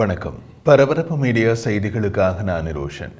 வணக்கம். பரபரப்பு மீடியா செய்திகளுக்காக நான் ரோஷன்.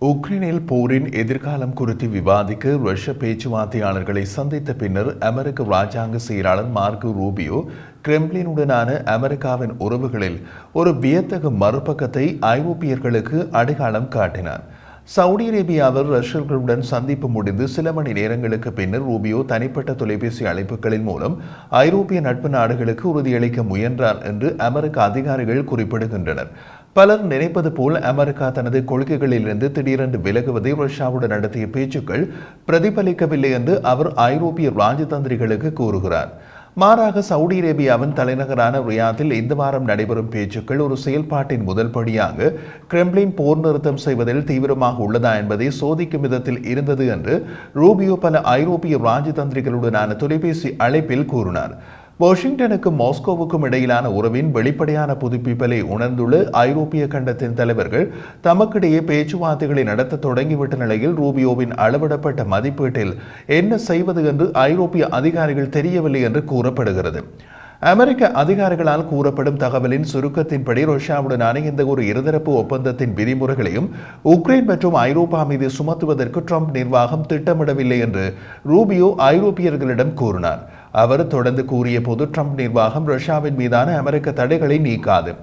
உக்ரைனில் போரின் எதிர்காலம் குறித்து விவாதிக்க ரஷ்ய பேச்சுவார்த்தையாளர்களை சந்தித்த பின்னர் அமெரிக்க ராஜாங்க செயலாளர் மார்க்கோ ரூபியோ கிரெம்ளினுடனான அமெரிக்காவின் உறவுகளில் ஒரு வியத்தகு மறுபக்கத்தை ஐரோப்பியர்களுக்கு அடையாளம் காட்டினார். சவுதி அரேபியாவில் ரஷ்யர்களுடன் சந்திப்பு முடிந்து சில மணி நேரங்களுக்கு பின்னர் ரூபியோ தனிப்பட்ட தொலைபேசி அழைப்புகளின் மூலம் ஐரோப்பிய நட்பு நாடுகளுக்கு உறுதியளிக்க முயன்றார் என்று அமெரிக்க அதிகாரிகள் குறிப்பிடுகின்றனர். பலர் நினைப்பது போல் அமெரிக்கா தனது கொள்கைகளிலிருந்து திடீரென்று விலகுவதை ரஷ்யாவுடன் நடத்திய பேச்சுக்கள் பிரதிபலிக்கவில்லை என்று அவர் ஐரோப்பிய ராஜதந்திரிகளுக்கு கூறுகிறார். மாறாக சவுதி அரேபியாவின் தலைநகரான ரியாத்தில் இந்த வாரம் நடைபெறும் பேச்சுக்கள் ஒரு செயல்பாட்டின் முதல் படியாக கிரெம்ளின் போர் நிறுத்தம் செய்வதில் தீவிரமாக உள்ளதா என்பதை சோதிக்கும் விதத்தில் இருந்தது என்று ரூபியோ பல ஐரோப்பிய ராஜதந்திரிகளுடனான தொலைபேசி அழைப்பில் கூறினார். வாஷிங்டனுக்கும் மாஸ்கோவுக்கும் இடையிலான உறவின் வெளிப்படையான புதுப்பிப்பலை உணர்ந்துள்ள ஐரோப்பிய கண்டத்தின் தலைவர்கள் தமக்கிடையே பேச்சுவார்த்தைகளை நடத்த தொடங்கிவிட்ட நிலையில் ரூபியோவின் அளவிடப்பட்ட மதிப்பீட்டில் என்ன செய்வது என்று ஐரோப்பிய அதிகாரிகள் தெரியவில்லை என்று கூறப்படுகிறது. அமெரிக்க அதிகாரிகளால் கூறப்படும் தகவலின் சுருக்கத்தின்படி ரஷ்யாவுடனான இந்த ஒரு இருதரப்பு ஒப்பந்தத்தின் விதிமுறைகளையும் உக்ரைன் மற்றும் ஐரோப்பா மீது சுமத்துவதற்கு ட்ரம்ப் நிர்வாகம் திட்டமிடவில்லை என்று ரூபியோ ஐரோப்பியர்களிடம் கூறினார். அவர் தொடர்ந்து கூறிய போது ட்ரம்ப் நிர்வாகம் ரஷ்யாவின் மீதான அமெரிக்க தடைகளை நீக்காது.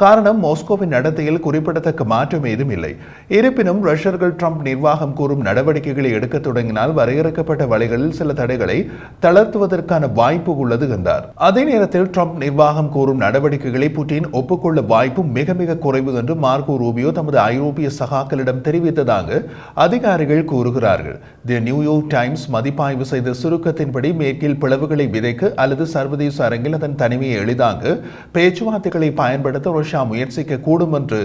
காரணம், மாஸ்கோவின் நடத்தையில் குறிப்பிடத்தக்க மாற்றம் ஏதும் இல்லை. இருப்பினும் ரஷ்யர்கள் ட்ரம்ப் நிர்வாகம் கூறும் நடவடிக்கைகளை எடுக்க தொடங்கினால் வரையறுக்கப்பட்ட வழிகளில் சில தடைகளை தளர்த்துவதற்கான வாய்ப்பு உள்ளது என்றார். அதே நேரத்தில் ட்ரம்ப் நிர்வாகம் கூறும் நடவடிக்கைகளை புட்டின் ஒப்புக்கொள்ள வாய்ப்பு மிக மிக குறைவு என்று மார்க்கோ ரூபியோ தமது ஐரோப்பிய சகாக்களிடம் தெரிவித்ததாக அதிகாரிகள் கூறுகிறார்கள். தி நியூயார்க் டைம்ஸ் மதிப்பாய்வு செய்த சுருக்கத்தின்படி மேற்கில் பிளவுகளை விதைக்க அல்லது சர்வதேச அரங்கில் அதன் தனிமையை எளிதாக பேச்சுவார்த்தைகளை பயன்படுத்த முயற்சிக்க கூடும் என்று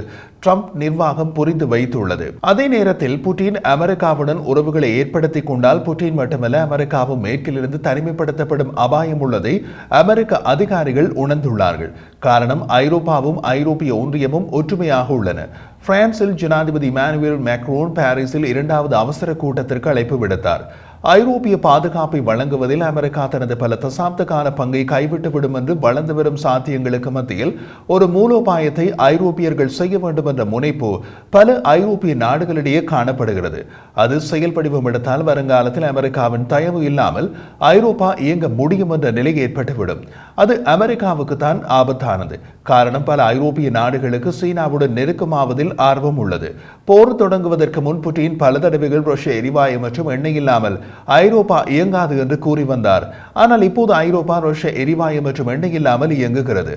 ட்ரம்ப் நிர்வாகம் புரிந்து வைத்துள்ளது. அதே நேரத்தில் புட்டின் அமெரிக்காவுடன் உறவுகளை ஏற்படுத்திக் கொண்டால் புட்டின் மட்டுமல்ல அமெரிக்காவும் மேற்கிலிருந்து தனிமைப்படுத்தப்படும் அபாயம் உள்ளதை அமெரிக்க அதிகாரிகள் உணர்ந்துள்ளார்கள். காரணம், ஐரோப்பாவும் ஐரோப்பிய ஒன்றியமும் ஒற்றுமையாக உள்ளன. பிரான்சில் ஜனாதிபதி இமானுவேல் மேக்ரோன் பாரிஸில் 2வது அவசர கூட்டத்திற்கு அழைப்பு விடுத்தார். ஐரோப்பிய பாதுகாப்பை வழங்குவதில் அமெரிக்கா தனது பல தசாப்த கால பங்கை கைவிட்டுவிடும் என்று வளர்ந்து வரும் சாத்தியங்களுக்கு மத்தியில் ஒரு மூலோபாயத்தை ஐரோப்பியர்கள் செய்ய வேண்டும் என்ற முனைப்பு பல ஐரோப்பிய நாடுகளிடையே காணப்படுகிறது. அது செயல்படிவம் எடுத்தால் வருங்காலத்தில் அமெரிக்காவின் தயவு இல்லாமல் ஐரோப்பா இயங்க முடியும் என்ற நிலை ஏற்பட்டுவிடும். அது அமெரிக்காவுக்கு தான் ஆபத்தானது. காரணம், பல ஐரோப்பிய நாடுகளுக்கு சீனாவுடன் நெருக்கமாவதில் ஆர்வம் உள்ளது. போர் தொடங்குவதற்கு முன் புட்டின் பல தடவைகள் ரஷ்ய எரிவாயு மற்றும் எண்ணெய் இல்லாமல் ஐரோப்பா இயங்காது என்று கூறி வந்தார். ஆனால் இப்போது ஐரோப்பா ரஷ்ய எரிவாயு மற்றும் எண்ணெய் இல்லாமல் இயங்குகிறது.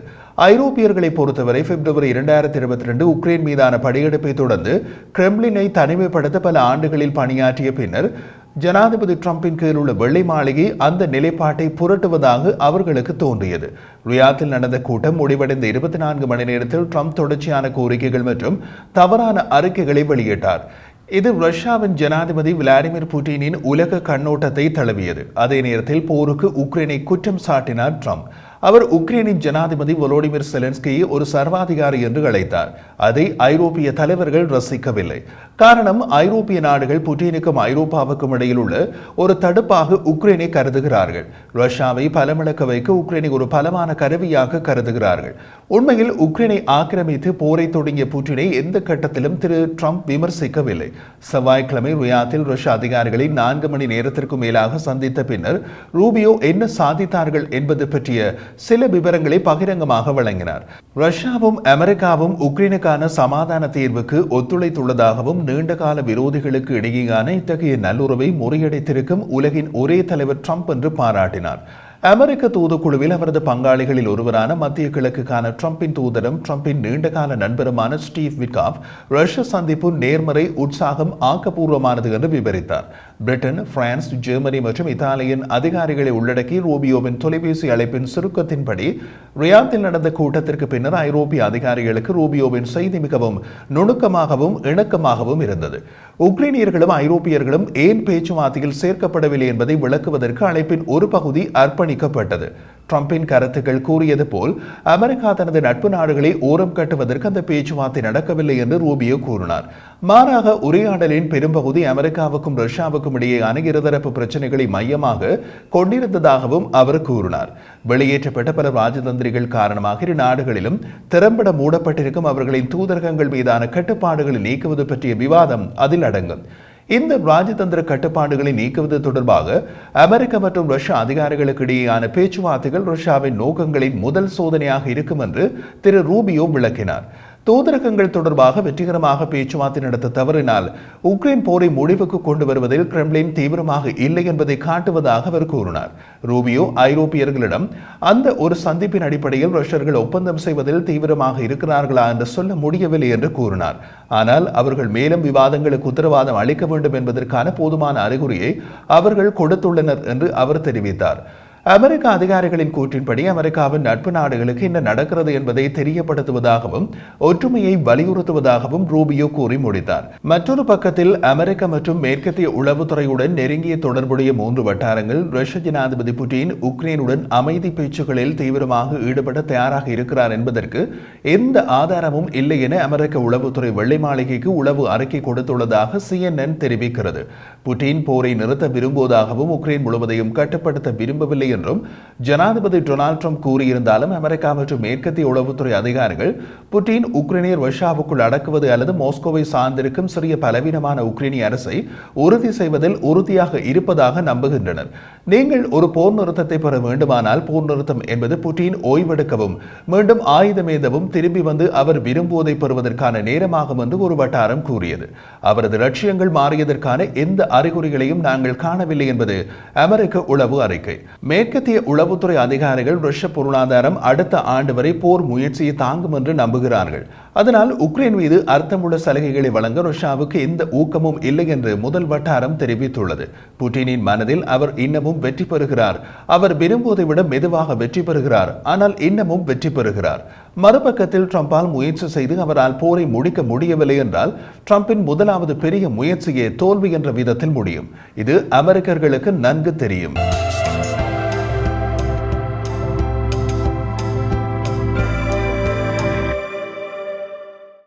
ஐரோப்பியர்களை பொறுத்தவரை பிப்ரவரி 2022 உக்ரைன் மீதான படையெடுப்பை தொடர்ந்து கிரெம்ளினை தனிமைப்படுத்த பல ஆண்டுகளில் பணியாற்றிய பின்னர் ஜனாதிபதி ட்ரம்பின் கீழ் உள்ள வெள்ளை மாளிகை அந்த நிலைப்பாட்டை புரட்டுவதாக அவர்களுக்கு தோன்றியது. ரியாத்தில் நடந்த கூட்டம் முடிவடைந்த 24 மணி நேரத்தில் ட்ரம்ப் தொடர்ச்சியான கோரிக்கைகள் மற்றும் தவறான அறிக்கைகளை வெளியிட்டார். இது ரஷ்யாவின் ஜனாதிபதி விளாடிமிர் புட்டினின் உலக கண்ணோட்டத்தை தழுவியது. அதே நேரத்தில் போருக்கு உக்ரைனை குற்றம் சாட்டினார் ட்ரம்ப். அவர் உக்ரைனின் ஜனாதிபதி வோலோடிமிர் செலன்ஸ்கியை ஒரு சர்வாதிகாரி என்று அழைத்தார். அதை ஐரோப்பிய தலைவர்கள் ரசிக்கவில்லை. காரணம், ஐரோப்பிய நாடுகள் புட்டினுக்கும் ஐரோப்பாவுக்கும் இடையில் உள்ள ஒரு தடுப்பாக உக்ரைனை கருதுகிறார்கள். ரஷ்யாவை பலமிழக்க வைக்க உக்ரைனை ஒரு பலமான கருவியாக கருதுகிறார்கள். உண்மையில் உக்ரைனை ஆக்கிரமித்து போரை தொடங்கிய புட்டினை எந்த கட்டத்திலும் திரு ட்ரம்ப் விமர்சிக்கவில்லை. செவ்வாய்க்கிழமை ரியாத்தில் ரஷ்ய அதிகாரிகளை 4 மணி நேரத்திற்கு மேலாக சந்தித்த பின்னர் ரூபியோ என்ன சாதித்தார்கள் என்பது பற்றிய சில விவரங்களை பகிரங்கமாக வழங்கினார். ரஷ்யாவும் அமெரிக்காவும் உக்ரைனுக்கான சமாதான தீர்வுக்கு ஒத்துழைத்துள்ளதாகவும் நீண்டகால விரோதிகளுக்கு இடையேயான இத்தகைய நல்லுறவை முறியடித்திருக்கும் உலகின் ஒரே தலைவர் ட்ரம்ப் என்று பாராட்டினார். அமெரிக்க தூதுக்குழுவில் அவரது பங்காளிகளில் ஒருவரான மத்திய கிழக்குக்கான ட்ரம்பின் தூதரும் ட்ரம்பின் நீண்டகால நண்பருமான ஸ்டீவ் விட்காஃப் ரஷ்ய சந்திப்பு நேர்மறை, உற்சாகம், ஆக்கப்பூர்வமானது என்று விவரித்தார். பிரிட்டன், பிரான்ஸ், ஜெர்மனி மற்றும் இத்தாலியின் அதிகாரிகளை உள்ளடக்கி ரூபியோவின் தொலைபேசி அழைப்பின் சுருக்கத்தின்படி ரியாத்தில் நடந்த கூட்டத்திற்கு பின்னர் ஐரோப்பிய அதிகாரிகளுக்கு ரூபியோவின் செய்தி மிகவும் நுணுக்கமாகவும் இணக்கமாகவும் இருந்தது. உக்ரைனியர்களும் ஐரோப்பியர்களும் ஏன் பேச்சுவார்த்தையில் சேர்க்கப்படவில்லை என்பதை விளக்குவதற்கு அழைப்பின் ஒரு பகுதி அர்ப்பணிக்கப்பட்டது. ட்ரம்பின் கருத்துக்கள் கூறியது போல் அமெரிக்கா தனது நட்பு நாடுகளை ஓரம் கட்டுவதற்கு அந்த பேச்சுவார்த்தை நடக்கவில்லை என்று ரூபியோ கூறினார். மாறாக உரையாடலின் பெரும்பகுதி அமெரிக்காவுக்கும் ரஷ்யாவுக்கும் இடையேயான இருதரப்பு பிரச்சினைகளை மையமாக கொண்டிருந்ததாகவும் அவர் கூறினார். வெளியேற்றப்பட்ட பல ராஜதந்திரிகள் காரணமாக இரு நாடுகளிலும் திறம்பட மூடப்பட்டிருக்கும் அவர்களின் தூதரகங்கள் மீதான கட்டுப்பாடுகளை நீக்குவது பற்றிய விவாதம் அதில் அடங்கும். இந்த ராஜதந்திர கட்டுப்பாடுகளை நீக்குவது தொடர்பாக அமெரிக்க மற்றும் ரஷ்ய அதிகாரிகளுக்கு இடையேயான பேச்சுவார்த்தைகள் ரஷ்யாவின் நோக்கங்களின் முதல் சோதனையாக இருக்கும் என்று திரு ரூபியோ விளக்கினார். தூதரகங்கள் தொடர்பாக வெற்றிகரமாக பேச்சுவார்த்தை நடத்த தவறினால் உக்ரைன் போரை முடிவுக்கு கொண்டு வருவதில் கிரெம்ளின் தீவிரமாக இல்லை என்பதை காட்டுவதாக அவர் கூறினார். ரூபியோ ஐரோப்பியர்களிடம் அந்த ஒரு சந்திப்பின் அடிப்படையில் ரஷ்யர்கள் ஒப்பந்தம் செய்வதில் தீவிரமாக இருக்கிறார்களா என்று சொல்ல முடியவில்லை என்று கூறினார். ஆனால் அவர்கள் மேலும் விவாதங்களுக்கு உத்தரவாதம் அளிக்க வேண்டும் என்பதற்கான போதுமான அறிகுறியை அவர்கள் கொடுத்துள்ளனர் என்று அவர் தெரிவித்தார். அமெரிக்க அதிகாரிகளின் கூற்றின்படி அமெரிக்காவின் நட்பு நாடுகளுக்கு என்ன நடக்கிறது என்பதை தெரியப்படுத்துவதாகவும் ஒற்றுமையை வலியுறுத்துவதாகவும் ரூபியோ கூறி முடித்தார். மற்றொரு பக்கத்தில் அமெரிக்க மற்றும் மேற்கத்திய உளவுத்துறையுடன் நெருங்கிய தொடர்புடைய 3 வட்டாரங்கள் ரஷ்ய ஜனாதிபதி புட்டின் உக்ரைனுடன் அமைதி பேச்சுகளில் தீவிரமாக ஈடுபட தயாராக இருக்கிறார் என்பதற்கு எந்த ஆதாரமும் இல்லை என அமெரிக்க உளவுத்துறை வெள்ளை மாளிகைக்கு உளவு அறிக்கை கொடுத்துள்ளதாக CNN தெரிவிக்கிறது. புட்டின் போரை நிறுத்த விரும்புவதாகவும் உக்ரைன் முழுவதையும் கட்டுப்படுத்த விரும்பவில்லை என்றும் ஜனாதிபதி டொனால்ட் ட்ரம்ப் கூறியிருந்தாலும் அமெரிக்கா மற்றும் மேற்கத்திய உளவுத்துறை அதிகாரிகள் புட்டின் உக்ரைனை ரஷ்யாவுக்குள் அடக்குவது அல்லது மாஸ்கோவை சார்ந்திருக்கும் சிறிய பலவீனமான உக்ரைனிய அரசை உறுதி செய்வதில் உறுதியாக இருப்பதாக நம்புகின்றனர். நீங்கள் ஒரு போர் நிறுத்தத்தை பெற வேண்டுமானால் போர் நிறுத்தம் என்பது புட்டின் ஓய்வெடுக்கவும் மீண்டும் ஆயுதமேந்தவும் திரும்பி வந்து அவர் விரும்புவதை பெறுவதற்கான நேரமாகும் என்று ஒரு வட்டாரம் கூறியது. அவரது லட்சியங்கள் மாறியதற்கான எந்த அறிகுறிகளையும் நாங்கள் காணவில்லை என்பது அமெரிக்க உளவு அறிக்கை. மேற்கத்திய உளவுத்துறை அதிகாரிகள் ரஷ்ய பொருளாதாரம் அடுத்த ஆண்டு வரை போர் முயற்சியை தாங்கும் என்று நம்புகிறார்கள். அதனால் உக்ரைன் மீது அர்த்தமுள்ள சலுகைகளை வழங்க ரஷ்யாவுக்கு எந்த ஊக்கமும் இல்லை என்று முதல் வட்டாரம் தெரிவித்துள்ளது. புட்டினின் மனதில் அவர் இன்னமும் வெற்றி பெறுகிறார். அவர் விரும்புவதை விட மெதுவாக வெற்றி பெறுகிறார். ஆனால் இன்னமும் வெற்றி பெறுகிறார். மறுபக்கத்தில் ட்ரம்பால் முயற்சி செய்து அவரால் போரை முடிக்க முடியவில்லை என்றால் ட்ரம்பின் முதலாவது பெரிய முயற்சியே தோல்வி என்ற விதத்தில் முடியும். இது அமெரிக்கர்களுக்கு நன்கு தெரியும்.